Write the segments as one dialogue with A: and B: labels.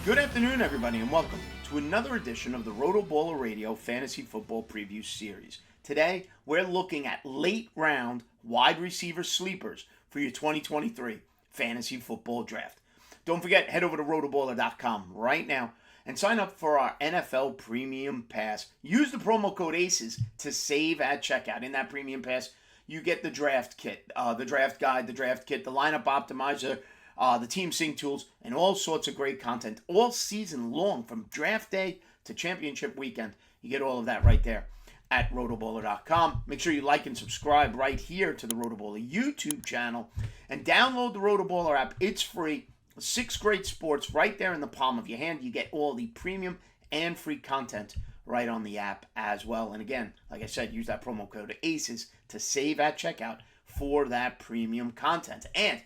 A: Good afternoon, everybody, and welcome to another edition of the RotoBaller Radio Fantasy Football Preview Series. Today, we're looking at late-round wide receiver sleepers for your 2023 Fantasy Football Draft. Don't forget, head over to RotoBaller.com right now and sign up for our NFL Premium Pass. Use the promo code ACES to save at checkout. In that Premium Pass, you get the draft kit, the draft guide, the draft kit, the lineup optimizer, the team sync tools, and all sorts of great content all season long from draft day to championship weekend. You get all of that right there at rotoballer.com. Make sure you like and subscribe right here to the RotoBaller YouTube channel and download the RotoBaller app. It's free. 6 great sports right there in the palm of your hand. You get all the premium and free content right on the app as well. And again, like I said, use that promo code ACES to save at checkout for that premium content. And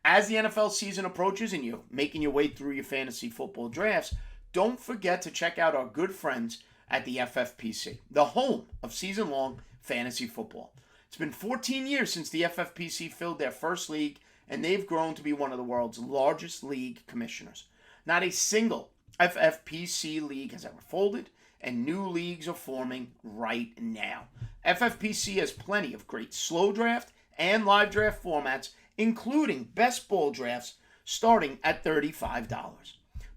A: as the NFL season approaches and you're making your way through your fantasy football drafts, don't forget to check out our good friends at the FFPC, the home of season-long fantasy football. It's been 14 years since the FFPC filled their first league, and they've grown to be one of the world's largest league commissioners. Not a single FFPC league has ever folded, and new leagues are forming right now. FFPC has plenty of great slow draft and live draft formats, including best ball drafts starting at $35.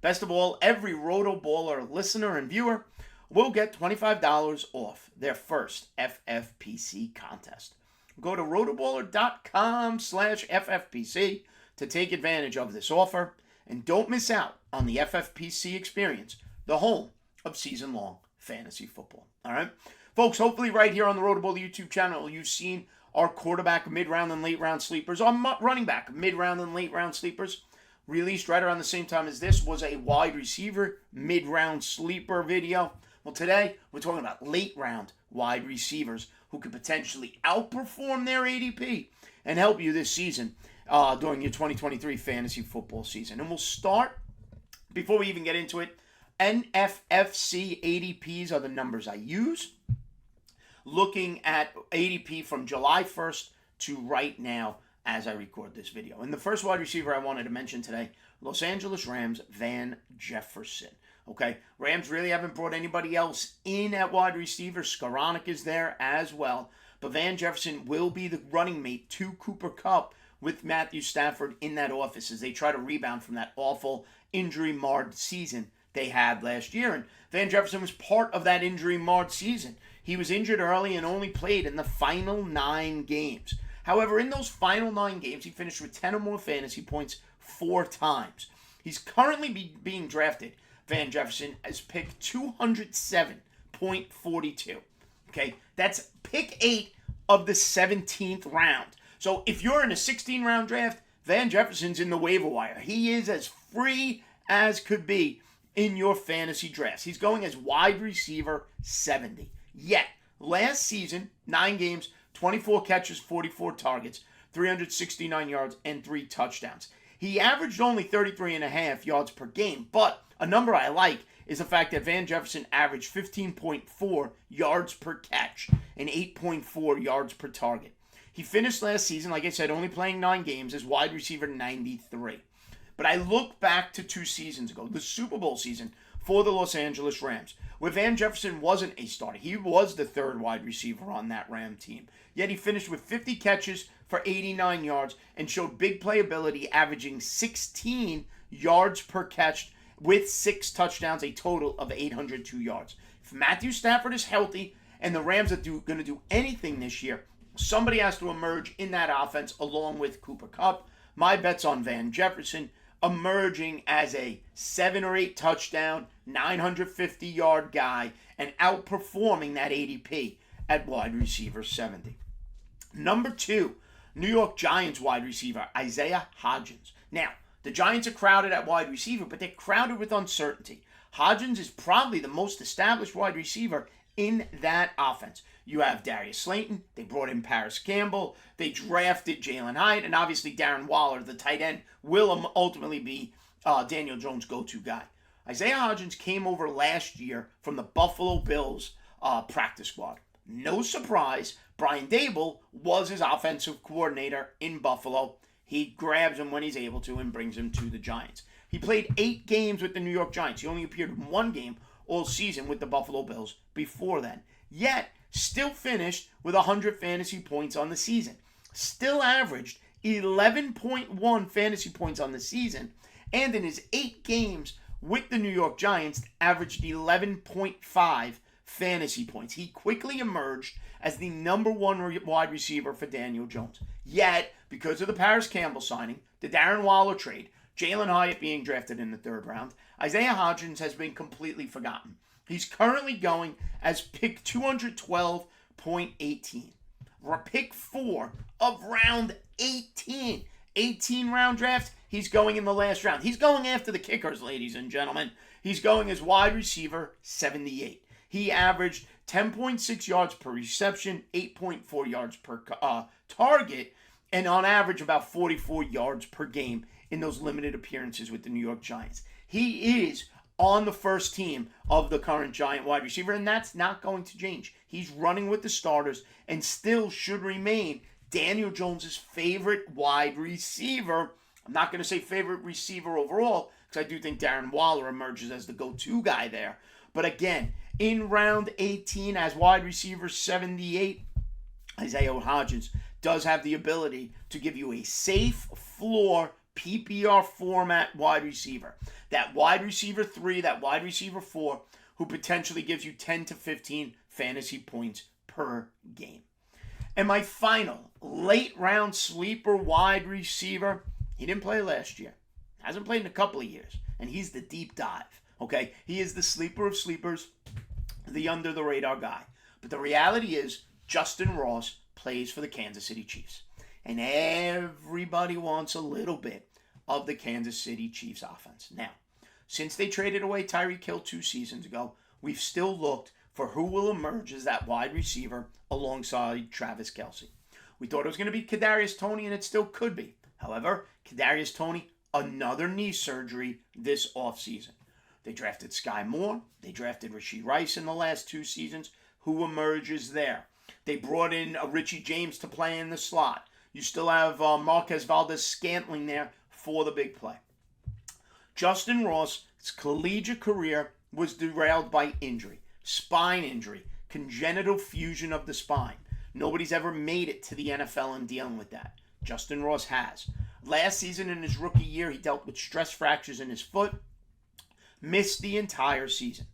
A: Best of all, every RotoBaller listener and viewer will get $25 off their first FFPC contest. Go to rotoballer.com/FFPC to take advantage of this offer, and don't miss out on the FFPC experience, the home of season-long fantasy football. All right? Folks, hopefully right here on the RotoBaller YouTube channel, you've seen our quarterback mid-round and late-round sleepers, our running back mid-round and late-round sleepers. Released right around the same time as this was a wide receiver mid-round sleeper video. Well, today we're talking about late-round wide receivers who could potentially outperform their ADP and help you this season during your 2023 fantasy football season. And we'll start, before we even get into it, NFFC ADPs are the numbers I use. Looking at ADP from July 1st to right now as I record this video. And the first wide receiver I wanted to mention today, Los Angeles Rams, Van Jefferson. Okay, Rams really haven't brought anybody else in at wide receiver. Skoranek is there as well. But Van Jefferson will be the running mate to Cooper Kupp with Matthew Stafford in that office as they try to rebound from that awful injury-marred season they had last year. And Van Jefferson was part of that injury-marred season. He was injured early and only played in the final 9 games. However, in those final 9 games, he finished with 10 or more fantasy points 4 times. He's currently being drafted, Van Jefferson, as pick 207.42. Okay, that's pick 8 of the 17th round. So if you're in a 16-round draft, Van Jefferson's in the waiver wire. He is as free as could be in your fantasy drafts. He's going as wide receiver 70. Yet, last season, 9 games, 24 catches, 44 targets, 369 yards, and 3 touchdowns. He averaged only 33.5 yards per game, but a number I like is the fact that Van Jefferson averaged 15.4 yards per catch and 8.4 yards per target. He finished last season, like I said, only playing 9 games as wide receiver 93. But I look back to 2 seasons ago, the Super Bowl season for the Los Angeles Rams, where Van Jefferson wasn't a starter. He was the 3rd wide receiver on that Ram team. Yet he finished with 50 catches for 89 yards and showed big playability, averaging 16 yards per catch with 6 touchdowns, a total of 802 yards. If Matthew Stafford is healthy and the Rams are going to do anything this year, somebody has to emerge in that offense along with Cooper Kupp. My bet's on Van Jefferson emerging as a 7 or 8 touchdown, 950-yard guy and outperforming that ADP at wide receiver 70. Number 2, New York Giants wide receiver Isaiah Hodgins. Now, the Giants are crowded at wide receiver, but they're crowded with uncertainty. Hodgins is probably the most established wide receiver in that offense. You have Darius Slayton. They brought in Paris Campbell. They drafted Jalen Hyatt. And obviously Darren Waller, the tight end, will ultimately be Daniel Jones' go-to guy. Isaiah Hodgins came over last year from the Buffalo Bills practice squad. No surprise, Brian Daboll was his offensive coordinator in Buffalo. He grabs him when he's able to and brings him to the Giants. He played 8 games with the New York Giants. He only appeared in 1 game all season with the Buffalo Bills before then. Yet, still finished with 100 fantasy points on the season. Still averaged 11.1 fantasy points on the season. And in his 8 games with the New York Giants, averaged 11.5 fantasy points. He quickly emerged as the number 1 wide receiver for Daniel Jones. Yet, because of the Paris Campbell signing, the Darren Waller trade, Jalen Hyatt being drafted in the 3rd round, Isaiah Hodgins has been completely forgotten. He's currently going as pick 212.18. Pick 4 of round 18. 18 round draft, he's going in the last round. He's going after the kickers, ladies and gentlemen. He's going as wide receiver 78. He averaged 10.6 yards per reception, 8.4 yards per target, and on average about 44 yards per game in those limited appearances with the New York Giants. He is on the first team of the current Giant wide receiver, and that's not going to change. He's running with the starters and still should remain Daniel Jones' favorite wide receiver. I'm not going to say favorite receiver overall, because I do think Darren Waller emerges as the go-to guy there. But again, in round 18 as wide receiver 78, Isaiah Hodgins does have the ability to give you a safe floor PPR format wide receiver. That wide receiver 3, that wide receiver 4, who potentially gives you 10 to 15 fantasy points per game. And my final late round sleeper wide receiver, he didn't play last year. Hasn't played in a couple of years. And he's the deep dive. Okay? He is the sleeper of sleepers, the under the radar guy. But the reality is, Justin Ross plays for the Kansas City Chiefs. And everybody wants a little bit of the Kansas City Chiefs offense. Now, since they traded away Tyreek Hill 2 seasons ago, we've still looked for who will emerge as that wide receiver alongside Travis Kelce. We thought it was going to be Kadarius Toney, and it still could be. However, Kadarius Toney, another knee surgery this offseason. They drafted Sky Moore. They drafted Rashee Rice in the last 2 seasons. Who emerges there? They brought in Richie James to play in the slot. You still have Marquez Valdes-Scantling there for the big play. Justin Ross' collegiate career was derailed by injury. Spine injury. Congenital fusion of the spine. Nobody's ever made it to the NFL in dealing with that. Justin Ross has. Last season in his rookie year, he dealt with stress fractures in his foot. Missed the entire season.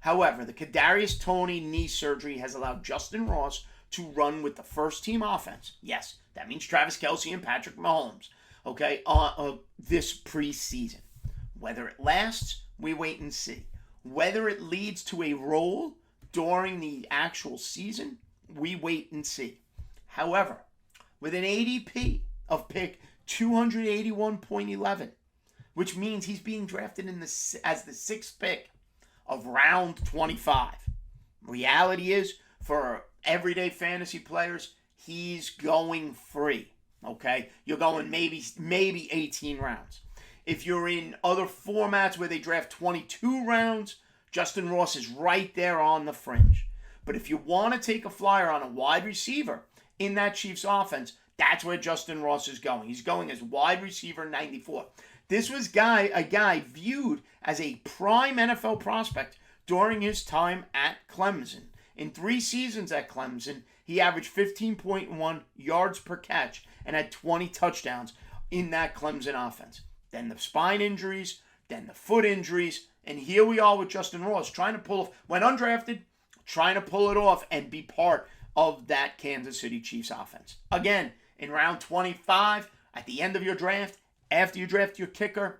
A: However, the Kadarius Toney knee surgery has allowed Justin Ross to run with the first team offense. Yes, that means Travis Kelce and Patrick Mahomes. Okay, this preseason. Whether it lasts, we wait and see. Whether it leads to a role during the actual season, we wait and see. However, with an ADP of pick 281.11, which means he's being drafted as the 6th pick of round 25. Reality is, for everyday fantasy players, he's going free. Okay? You're going maybe 18 rounds. If you're in other formats where they draft 22 rounds, Justin Ross is right there on the fringe. But if you want to take a flyer on a wide receiver in that Chiefs offense, that's where Justin Ross is going. He's going as wide receiver 94. This was a guy viewed as a prime NFL prospect during his time at Clemson. In 3 seasons at Clemson, he averaged 15.1 yards per catch and had 20 touchdowns in that Clemson offense. Then the spine injuries, then the foot injuries, and here we are with Justin Ross trying to pull off, when undrafted, trying to pull it off and be part of that Kansas City Chiefs offense. Again, in round 25, at the end of your draft, after you draft your kicker,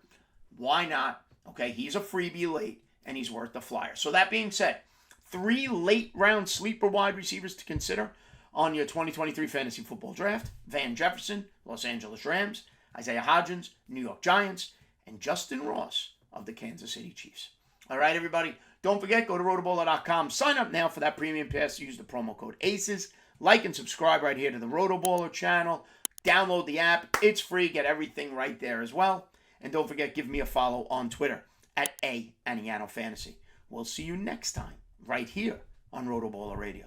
A: why not? Okay, he's a freebie late, and he's worth the flyer. So that being said, 3 late round sleeper wide receivers to consider on your 2023 fantasy football draft: Van Jefferson, Los Angeles Rams; Isaiah Hodgins, New York Giants; and Justin Ross of the Kansas City Chiefs. All right, everybody. Don't forget, go to RotoBaller.com. Sign up now for that premium pass. Use the promo code ACES. Like and subscribe right here to the RotoBaller channel. Download the app. It's free. Get everything right there as well. And don't forget, give me a follow on Twitter at Aniano Fantasy. We'll see you next time right here on RotoBaller Radio.